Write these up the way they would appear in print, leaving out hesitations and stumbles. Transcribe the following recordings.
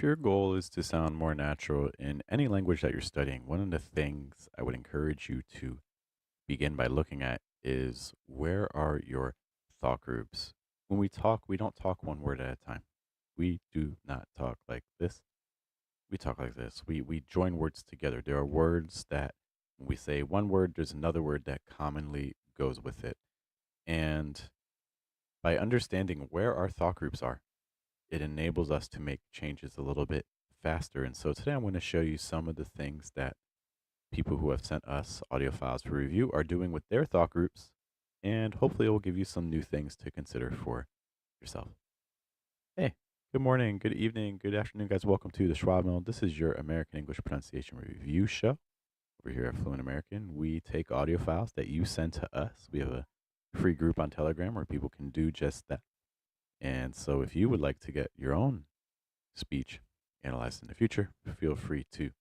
If your goal is to sound more natural in any language that you're studying, one of the things I would encourage you to begin by looking at is where are your thought groups? When we talk, we don't talk one word at a time. We do not talk like this. We talk like this. We join words together. There are words that when we say one word, there's another word that commonly goes with it. And by understanding where our thought groups are, it enables us to make changes a little bit faster. And so today I'm going to show you some of the things that people who have sent us audio files for review are doing with their thought groups. And hopefully it will give you some new things to consider for yourself. Hey, good morning, good evening, good afternoon, guys. Welcome to the Schwa Mill. This is your American English pronunciation review show. Over here at Fluent American, we take audio files that you send to us. We have a free group on Telegram where people can do just that. And so if you would like to get your own speech analyzed in the future, feel free to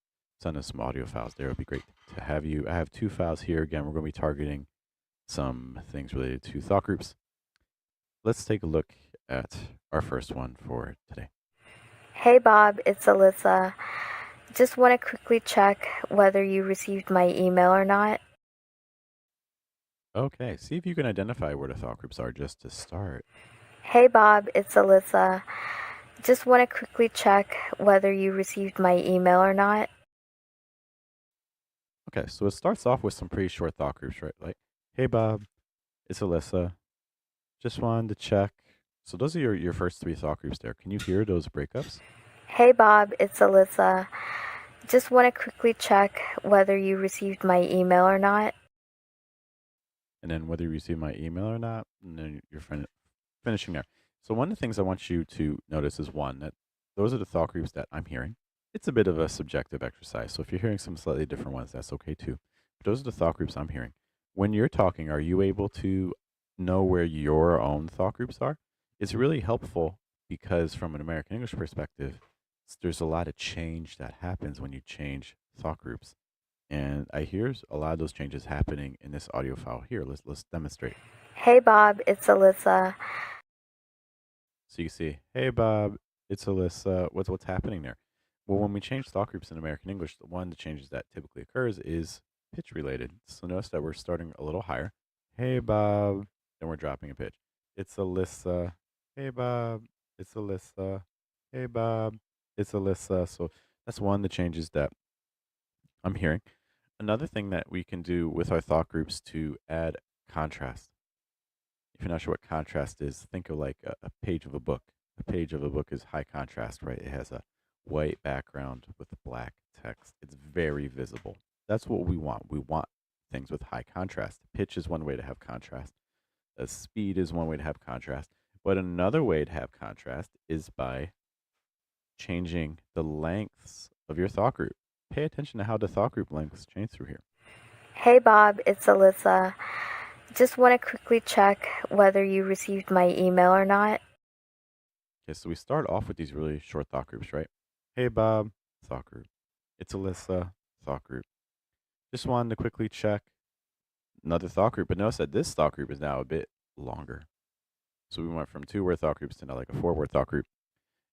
send us some audio files there. It would be great to have you. I have two files here. Again, we're going to be targeting some things related to thought groups. Let's take a look at our first one for today. Hey Bob, it's Alyssa. Just want to quickly check whether you received my email or not. Okay, see if you can identify where the thought groups are just to start. Hey Bob, it's Alyssa. Just want to quickly check whether you received my email or not. Okay, so it starts off with some pretty short thought groups, right? Like, hey Bob, it's Alyssa. Just wanted to check. So those are your first three thought groups there. Can you hear those breakups? Hey Bob, it's Alyssa. Just want to quickly check whether you received my email or not. And then whether you receive my email or not, and then you're finishing there. So one of the things I want you to notice is one, that those are the thought groups that I'm hearing. It's a bit of a subjective exercise. So if you're hearing some slightly different ones, that's okay too. But those are the thought groups I'm hearing. When you're talking, are you able to know where your own thought groups are? It's really helpful because from an American English perspective, there's a lot of change that happens when you change thought groups. And I hear a lot of those changes happening in this audio file here. Let's demonstrate. Hey Bob, it's Alyssa. So you see, hey Bob, it's Alyssa. What's happening there? Well, when we change thought groups in American English, one of the changes that typically occurs is pitch related. So notice that we're starting a little higher. Hey Bob, then we're dropping a pitch. It's Alyssa. Hey Bob, it's Alyssa. Hey Bob, it's Alyssa. So that's one of the changes that I'm hearing. Another thing that we can do with our thought groups to add contrast. If you're not sure what contrast is, think of like a page of a book. A page of a book is high contrast, right? It has a white background with black text. It's very visible. That's what we want. We want things with high contrast. Pitch is one way to have contrast. Speed is one way to have contrast. But another way to have contrast is by changing the lengths of your thought group. Pay attention to how the thought group lengths change through here. Hey Bob, it's Alyssa. Just want to quickly check whether you received my email or not. Okay, so we start off with these really short thought groups, right? Hey Bob, thought group. It's Alyssa, thought group. Just wanted to quickly check another thought group, but notice that this thought group is now a bit longer. So we went from two-word thought groups to now like a four-word thought group.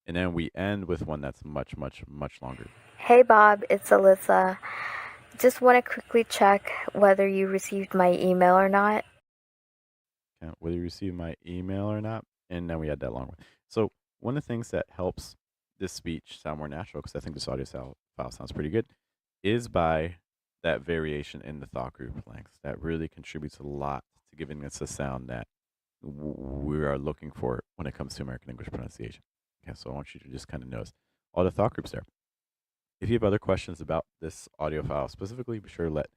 And then we end with one that's much, much, much longer. Hey Bob, it's Alyssa. Just want to quickly check whether you received my email or not. Okay, whether you receive my email or not. And then we add that long one. So one of the things that helps this speech sound more natural, because I think this audio file sounds pretty good, is by that variation in the thought group lengths. That really contributes a lot to giving us a sound that we are looking for when it comes to American English pronunciation. Okay, so I want you to just kind of notice all the thought groups there. If you have other questions about this audio file specifically, be sure to let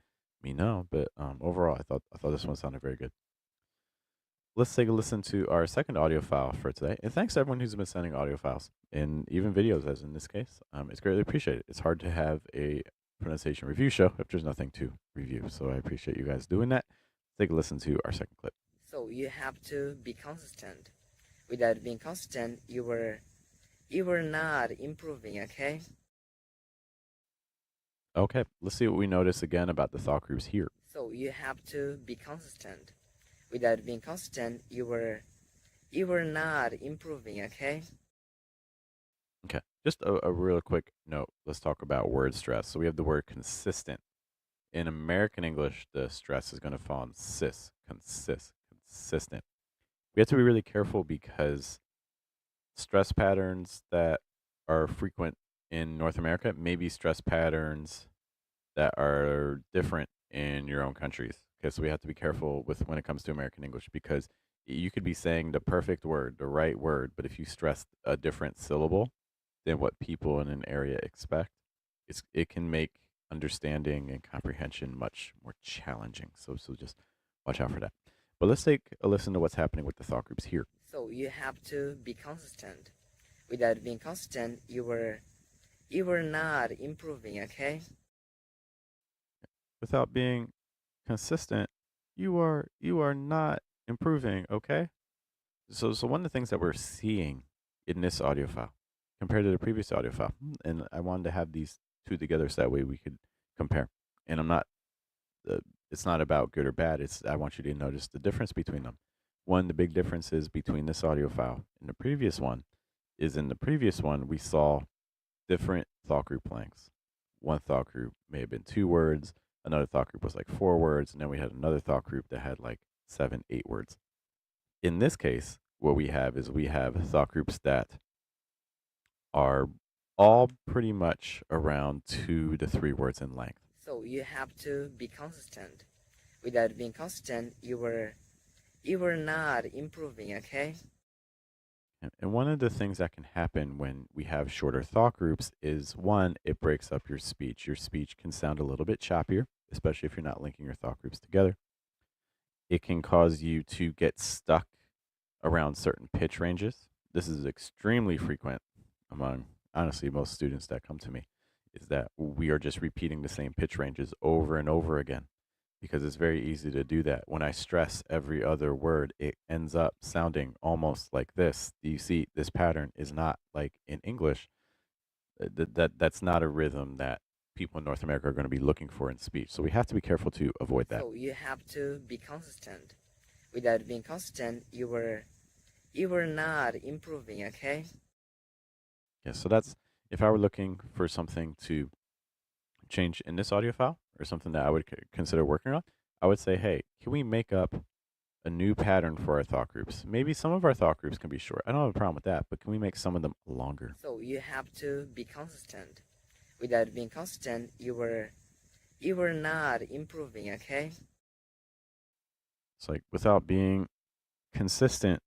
me know. But overall, I thought this one sounded very good. Let's take a listen to our second audio file for today. And thanks to everyone who's been sending audio files and even videos, as in this case. It's greatly appreciated. It's hard to have a pronunciation review show if there's nothing to review. So I appreciate you guys doing that. Let's take a listen to our second clip. So you have to be consistent. Without being consistent, you were not improving, okay? Okay, let's see what we notice again about the thought groups here. So you have to be consistent. Without being consistent, you were not improving, okay? Okay, Just a real quick note. Let's talk about word stress. So we have the word consistent. In American English, the stress is going to fall on consistent. We have to be really careful because stress patterns that are frequent in North America may be stress patterns that are different in your own countries. Okay, so we have to be careful with when it comes to American English because you could be saying the perfect word, the right word, but if you stress a different syllable than what people in an area expect, it can make understanding and comprehension much more challenging. So just watch out for that. But let's take a listen to what's happening with the thought groups here. So you have to be consistent. Without being consistent, you were not improving, okay? Without being consistent, you are not improving, okay? So one of the things that we're seeing in this audio file compared to the previous audio file, and I wanted to have these two together so that way we could compare. And I'm not, uh, it's not about good or bad. It's I want you to notice the difference between them. One, the big difference is between this audio file and the previous one is in the previous one we saw different thought group lengths. One thought group may have been 2 words, another thought group was like 4 words, and then we had another thought group that had like 7, 8 words. In this case, what we have is we have thought groups that are all pretty much around 2 to 3 words in length. So you have to be consistent. Without being consistent, you were not improving, okay? And one of the things that can happen when we have shorter thought groups is one, it breaks up your speech. Your speech can sound a little bit choppier, especially if you're not linking your thought groups together. It can cause you to get stuck around certain pitch ranges. This is extremely frequent among, honestly, most students that come to me, is that we are just repeating the same pitch ranges over and over again because it's very easy to do that. When I stress every other word, it ends up sounding almost like this. Do you see this pattern is not like in English? That's not a rhythm that people in North America are going to be looking for in speech. So we have to be careful to avoid that. So you have to be consistent. Without being consistent, you were not improving, okay? Yeah, so that's if I were looking for something to change in this audio file or something that I would consider working on, I would say, hey, can we make up a new pattern for our thought groups? Maybe some of our thought groups can be short. I don't have a problem with that, but can we make some of them longer? So you have to be consistent. Without being consistent, you were not improving, okay? It's like without being consistent,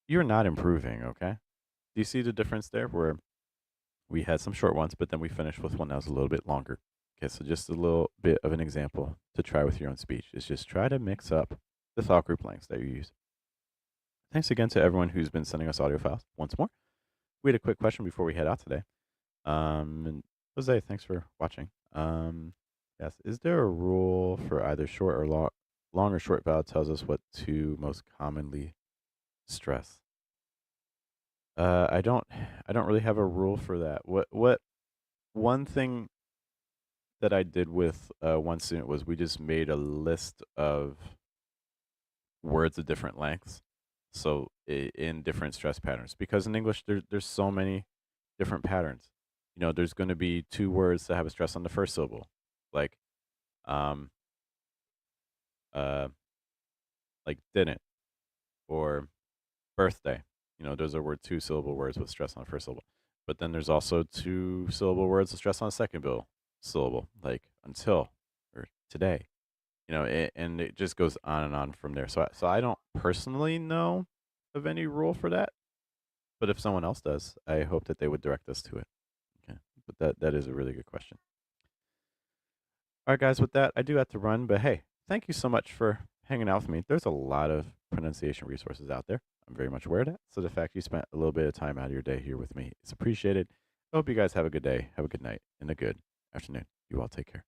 you're not improving, okay? Do you see the difference there where we had some short ones, but then we finished with one that was a little bit longer? Okay, so just a little bit of an example to try with your own speech is just try to mix up the thought group lengths that you use. Thanks again to everyone who's been sending us audio files once more. We had a quick question before we head out today. And Jose, thanks for watching. Yes, is there a rule for either short or long or short vowel tells us what to most commonly stress? I don't, I don't really have a rule for that. What one thing that I did with one student was we just made a list of words of different lengths, so in different stress patterns. Because in English, there's so many different patterns. You know, there's going to be 2 words that have a stress on the first syllable, like um uh like didn't or birthday. You know, those are 2 syllable words with stress on the first syllable. But then there's also 2 syllable words with stress on the second syllable, like until or today. You know, and it just goes on and on from there. So I don't personally know of any rule for that, but if someone else does, I hope that they would direct us to it. Okay, but that is a really good question. All right, guys, with that, I do have to run, but hey, thank you so much for hanging out with me. There's a lot of pronunciation resources out there. I'm very much aware of that. So the fact you spent a little bit of time out of your day here with me is appreciated. I hope you guys have a good day, have a good night, and a good afternoon. You all take care.